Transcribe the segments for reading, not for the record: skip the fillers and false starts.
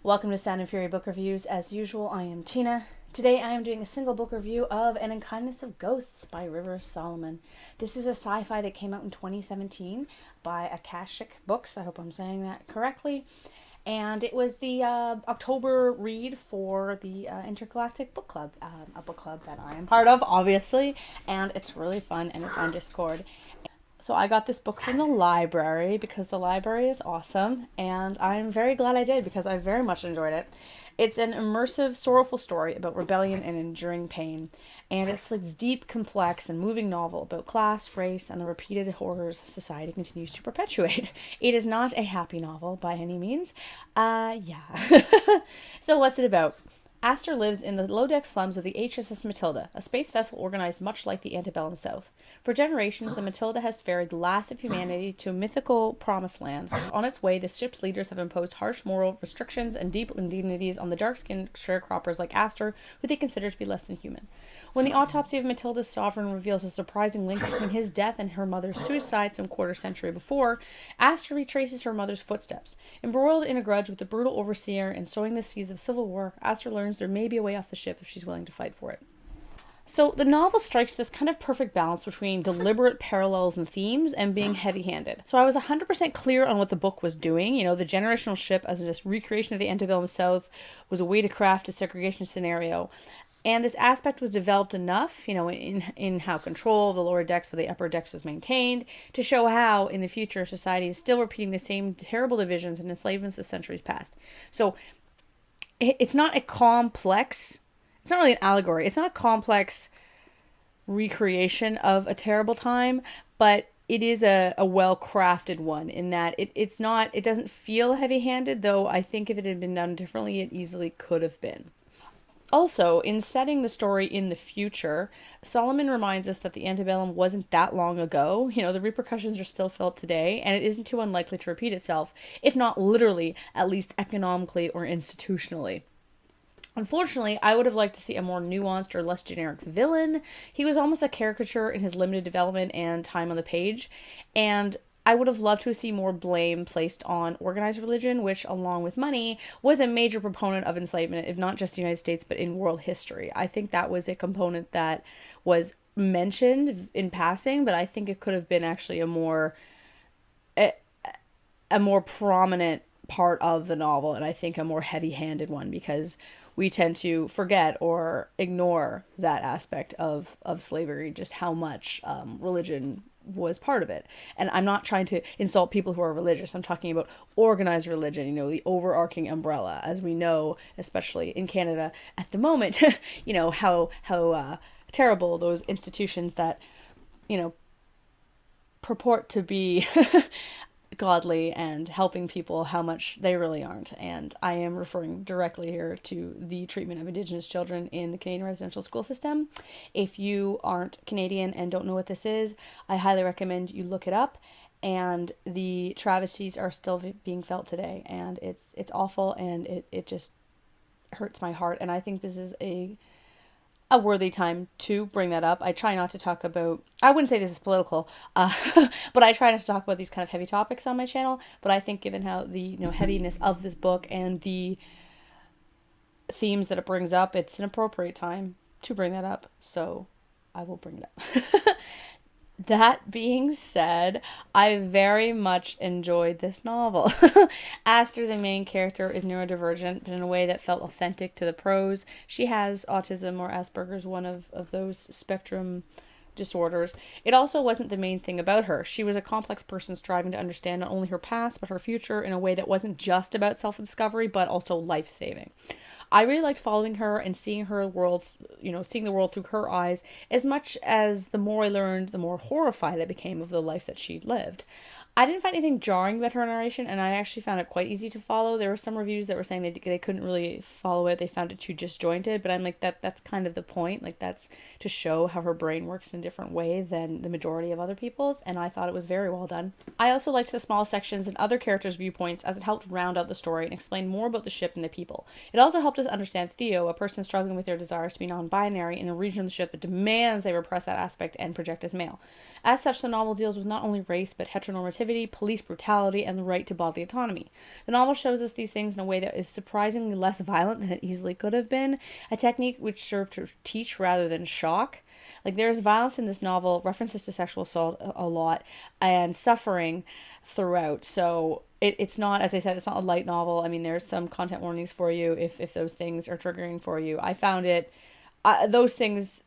Welcome to Sound and Fury Book Reviews. As usual, I am Tina. Today I am doing a single book review of An Unkindness of Ghosts by River Solomon. This is a sci-fi that came out in 2017 by Akashic Books. I hope I'm saying that correctly. And it was the October read for the Intergalactic Book Club, a book club that I am part of, obviously. And it's really fun, and it's on Discord. So I got this book from the library because the library is awesome, and I'm very glad I did because I very much enjoyed it. It's an immersive, sorrowful story about rebellion and enduring pain, and it's this deep, complex, and moving novel about class, race, and the repeated horrors society continues to perpetuate. It is not a happy novel by any means. Yeah. So what's it about? Astor lives in the low-deck slums of the HSS Matilda, a space vessel organized much like the antebellum South. For generations, the Matilda has ferried the last of humanity to a mythical promised land. On its way, the ship's leaders have imposed harsh moral restrictions and deep indignities on the dark-skinned sharecroppers like Astor, who they consider to be less than human. When the autopsy of Matilda's sovereign reveals a surprising link between his death and her mother's suicide some quarter century before, Astor retraces her mother's footsteps. Embroiled in a grudge with the brutal overseer and sowing the seeds of civil war, Astor learns there may be a way off the ship if she's willing to fight for it. So the novel strikes this kind of perfect balance between deliberate parallels and themes and being heavy-handed. So I was 100% clear on what the book was doing. You know, the generational ship as a recreation of the antebellum South was a way to craft a segregation scenario. And this aspect was developed enough, in how control of the lower decks of the upper decks was maintained, to show how, in the future, society is still repeating the same terrible divisions and enslavements of centuries past. So it's not a complex, it's not really an allegory, it's not a complex recreation of a terrible time, but it is a well-crafted one in that it doesn't feel heavy-handed, though I think if it had been done differently, it easily could have been. Also, in setting the story in the future, Solomon reminds us that the antebellum wasn't that long ago. The repercussions are still felt today, and it isn't too unlikely to repeat itself, if not literally, at least economically or institutionally. Unfortunately, I would have liked to see a more nuanced or less generic villain. He was almost a caricature in his limited development and time on the page, and I would have loved to see more blame placed on organized religion, which, along with money, was a major proponent of enslavement, if not just the United States, but in world history. I think that was a component that was mentioned in passing, but I think it could have been actually a more prominent part of the novel, and I think a more heavy-handed one, because we tend to forget or ignore that aspect of slavery, just how much religion was part of it. And I'm not trying to insult people who are religious. I'm talking about organized religion, the overarching umbrella, as we know, especially in Canada at the moment, how terrible those institutions that, purport to be godly and helping people, how much they really aren't. And I am referring directly here to the treatment of Indigenous children in the Canadian residential school system. If you aren't Canadian and don't know what this is, I highly recommend you look it up. And the travesties are still being felt today, and it's awful, and it just hurts my heart. And I think this is a worthy time to bring that up. I try not to talk about, I wouldn't say this is political, but I try not to talk about these kind of heavy topics on my channel, but I think given how the heaviness of this book and the themes that it brings up, it's an appropriate time to bring that up, so I will bring it up. That being said, I very much enjoyed this novel. Astor, the main character, is neurodivergent, but in a way that felt authentic to the prose. She has autism or Asperger's, one of those spectrum disorders. It also wasn't the main thing about her. She was a complex person striving to understand not only her past, but her future in a way that wasn't just about self-discovery, but also life-saving. I really liked following her and seeing her world, seeing the world through her eyes, as much as the more I learned, the more horrified I became of the life that she'd lived. I didn't find anything jarring about her narration, and I actually found it quite easy to follow. There were some reviews that were saying they couldn't really follow it. They found it too disjointed, but I'm like, that's kind of the point. Like, that's to show how her brain works in a different way than the majority of other people's, and I thought it was very well done. I also liked the small sections and other characters' viewpoints, as it helped round out the story and explain more about the ship and the people. It also helped us understand Theo, a person struggling with their desires to be non-binary in a region of the ship that demands they repress that aspect and project as male. As such, the novel deals with not only race, but heteronormativity activity, police brutality, and the right to bodily autonomy. The novel shows us these things in a way that is surprisingly less violent than it easily could have been, a technique which served to teach rather than shock. Like, there's violence in this novel, references to sexual assault a lot, and suffering throughout. So it's not, as I said, it's not a light novel. I mean, there's some content warnings for you if those things are triggering for you. I found it, those things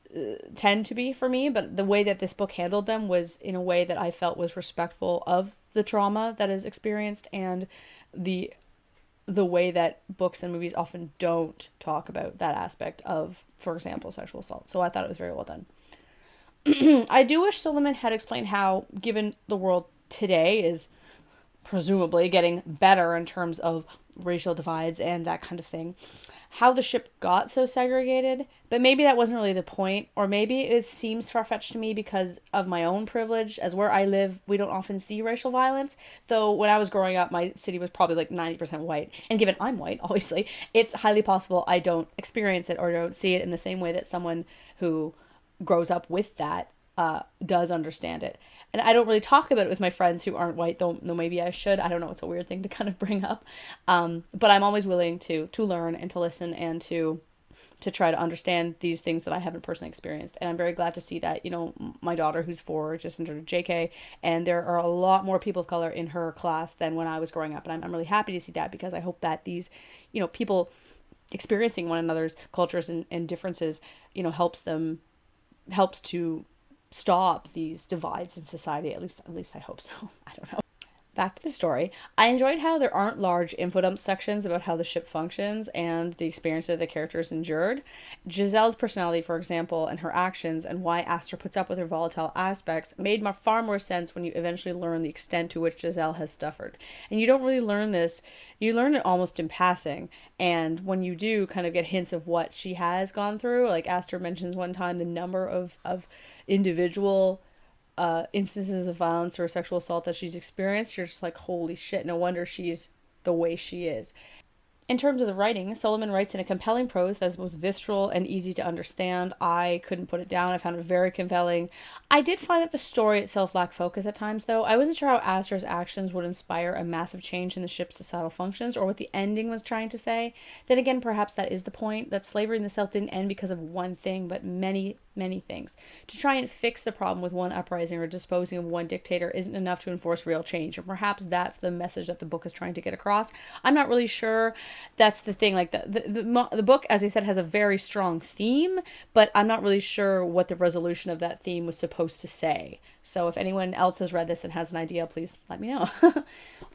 tend to be for me, but the way that this book handled them was in a way that I felt was respectful of the trauma that is experienced, and the way that books and movies often don't talk about that aspect of, for example, sexual assault. So I thought it was very well done. I do wish Solomon had explained how, given the world today is presumably getting better in terms of racial divides and that kind of thing, how the ship got so segregated. But maybe that wasn't really the point, or maybe it seems far-fetched to me because of my own privilege. As where I live, we don't often see racial violence, though when I was growing up, my city was probably like 90% white, and given I'm white, obviously, it's highly possible I don't experience it or don't see it in the same way that someone who grows up with that does understand it. And I don't really talk about it with my friends who aren't white, though maybe I should. I don't know, it's a weird thing to kind of bring up. But I'm always willing to learn and to listen and to try to understand these things that I haven't personally experienced. And I'm very glad to see that, you know, my daughter, who's 4, just entered JK, and there are a lot more people of color in her class than when I was growing up. And I'm really happy to see that, because I hope that these, you know, people experiencing one another's cultures and differences, you know, helps to stop these divides in society. At least I hope so. I don't know. Back to the story. I enjoyed how there aren't large info dump sections about how the ship functions and the experience that the characters endured. Giselle's personality, for example, and her actions, and why Aster puts up with her volatile aspects, made far more sense when you eventually learn the extent to which Giselle has suffered. And you don't really learn this, you learn it almost in passing, and when you do kind of get hints of what she has gone through, like Aster mentions one time the number of individual instances of violence or sexual assault that she's experienced, you're just like, holy shit, no wonder she's the way she is. In terms of the writing, Solomon writes in a compelling prose that is both visceral and easy to understand. I couldn't put it down. I found it very compelling. I did find that the story itself lacked focus at times, though. I wasn't sure how Aster's actions would inspire a massive change in the ship's societal functions, or what the ending was trying to say. Then again, perhaps that is the point, that slavery in the South didn't end because of one thing, but many things. To try and fix the problem with one uprising or disposing of one dictator isn't enough to enforce real change, and perhaps that's the message that the book is trying to get across. I'm not really sure. That's the thing. Like the book, as I said, has a very strong theme, but I'm not really sure what the resolution of that theme was supposed to say. So if anyone else has read this and has an idea, please let me know.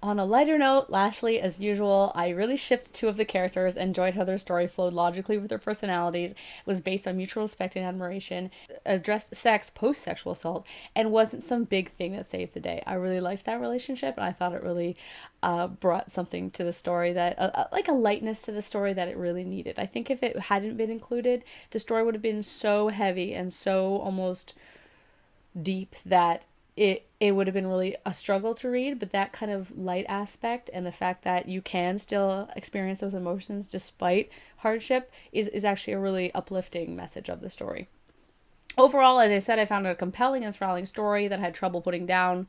On a lighter note, lastly, as usual, I really shipped 2 of the characters, enjoyed how their story flowed logically with their personalities, was based on mutual respect and admiration, addressed sex post-sexual assault, and wasn't some big thing that saved the day. I really liked that relationship, and I thought it really brought something to the story that, like a lightness to the story that it really needed. I think if it hadn't been included, the story would have been so heavy and so almost deep that it would have been really a struggle to read. But that kind of light aspect, and the fact that you can still experience those emotions despite hardship, is actually a really uplifting message of the story. Overall, as I said, I found it a compelling and enthralling story that I had trouble putting down,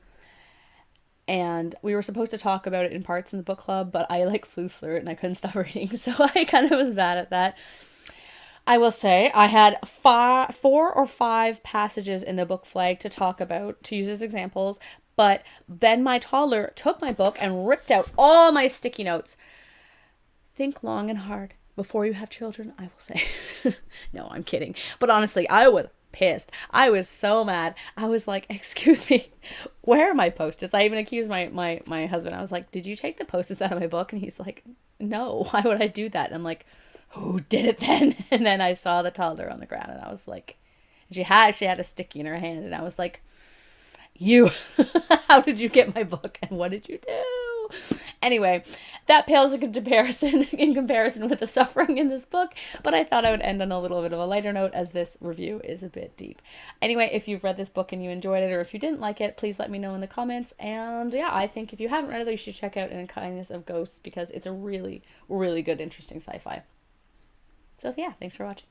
and we were supposed to talk about it in parts in the book club, but I flew through it and I couldn't stop reading, so I kind of was bad at that. I will say I had 4 or 5 passages in the book flag to talk about, to use as examples, but then my toddler took my book and ripped out all my sticky notes. Think long and hard before you have children, I will say. No, I'm kidding. But honestly, I was pissed. I was so mad. I was like, excuse me, where are my Post-its? I even accused my husband. I was like, did you take the Post-its out of my book? And he's like, no, why would I do that? And I'm like, who did it then? And then I saw the toddler on the ground, and I was like, she had a sticky in her hand, and I was like, you, how did you get my book, and what did you do? Anyway, that pales in comparison with the suffering in this book, but I thought I would end on a little bit of a lighter note, as this review is a bit deep. Anyway, if you've read this book and you enjoyed it, or if you didn't like it, please let me know in the comments. And yeah, I think if you haven't read it, you should check out Unkindness of Ghosts, because it's a really, really good, interesting sci-fi. So yeah, thanks for watching.